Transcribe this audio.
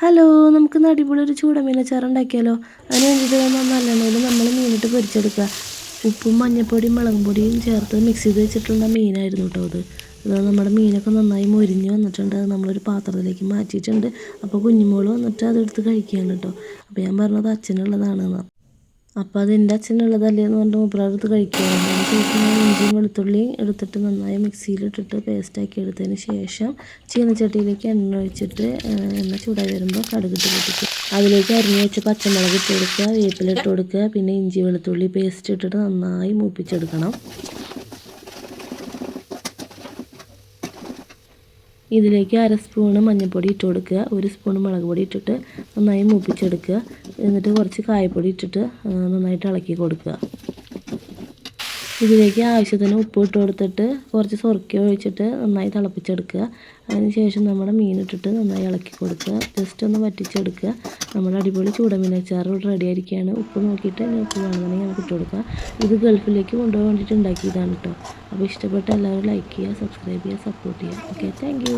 Hello, നമുക്കിന്ന് അടിപൊളി ഒരു ചൂടമീനച്ചാറ് ഉണ്ടാക്കിയാലോ? അതിന് വേണ്ടിയിട്ട് നല്ലെണ്ണയിൽ നമ്മൾ മീനിട്ട് പൊരിച്ചെടുക്കുക. ഉപ്പും മഞ്ഞൾപ്പൊടിയും മുളകും പൊടിയും ചേർത്ത് മിക്സ് ചെയ്ത് വെച്ചിട്ടുള്ള മീനായിരുന്നു കേട്ടോ അത്. നമ്മുടെ മീനൊക്കെ നന്നായി മൊരിഞ്ഞ് വന്നിട്ടുണ്ട്. അത് നമ്മളൊരു പാത്രത്തിലേക്ക് മാറ്റിയിട്ടുണ്ട്. അപ്പോൾ കുഞ്ഞുമോള് വന്നിട്ട് അതെടുത്ത് കഴിക്കുകയാണ് കേട്ടോ. അപ്പോൾ ഞാൻ പറഞ്ഞത് അച്ഛനുള്ളതാണെന്ന്. അപ്പോൾ അത് എൻ്റെ അച്ഛനുള്ളതല്ലേ എന്ന് പറഞ്ഞിട്ട് മൂപ്പരാടുത്ത് കഴിക്കുകയാണ്. അതിന് ശേഷം ഞാൻ ഇഞ്ചിയും വെളുത്തുള്ളിയും എടുത്തിട്ട് നന്നായി മിക്സിയിലിട്ടിട്ട് പേസ്റ്റാക്കി എടുത്തതിന് ശേഷം ചീനച്ചട്ടിയിലേക്ക് എണ്ണ ഒഴിച്ചിട്ട് എണ്ണ ചൂടായി വരുമ്പോൾ കടുകിട്ട് പൊട്ടിക്കുക. അതിലേക്ക് അരിഞ്ഞ് വെച്ച് പച്ചമുളക് ഇട്ട് കൊടുക്കുക, വേപ്പില ഇട്ട് കൊടുക്കുക, പിന്നെ ഇഞ്ചി വെളുത്തുള്ളി പേസ്റ്റ് ഇട്ടിട്ട് നന്നായി മൂപ്പിച്ചെടുക്കണം. ഇതിലേക്ക് 1/2 സ്പൂണ് മഞ്ഞൾപ്പൊടി ഇട്ട് കൊടുക്കുക, 1 സ്പൂൺ മുളക് പൊടി ഇട്ടിട്ട് നന്നായി മൂപ്പിച്ചെടുക്കുക. എന്നിട്ട് കുറച്ച് കായപ്പൊടി ഇട്ടിട്ട് നന്നായിട്ട് ഇളക്കി കൊടുക്കുക. ഇതിലേക്ക് ആവശ്യത്തിന് ഉപ്പ് ഇട്ട് കൊടുത്തിട്ട് കുറച്ച് സുർക്ക ഒഴിച്ചിട്ട് നന്നായി തിളപ്പിച്ചെടുക്കുക. അതിന് ശേഷം നമ്മുടെ മീനിട്ടിട്ട് നന്നായി ഇളക്കി കൊടുക്കുക. ജസ്റ്റ് ഒന്ന് വറ്റിച്ചെടുക്കുക. നമ്മുടെ അടിപൊളി ചൂടമീനച്ചാർ റെഡി ആയിരിക്കുകയാണ്. ഉപ്പ് നോക്കിയിട്ട് ഉപ്പ് വേണമെന്നുണ്ടെങ്കിൽ നമുക്ക് ഇട്ട് കൊടുക്കുക. ഇത് ഗൾഫിലേക്ക് കൊണ്ടുപോകാൻ വേണ്ടിയിട്ട് ഉണ്ടാക്കിയതാണ് കേട്ടോ. അപ്പോൾ ഇഷ്ടപ്പെട്ട എല്ലാവരും ലൈക്ക് ചെയ്യുക, സബ്സ്ക്രൈബ് ചെയ്യുക, സപ്പോർട്ട് ചെയ്യുക. Okay, thank you.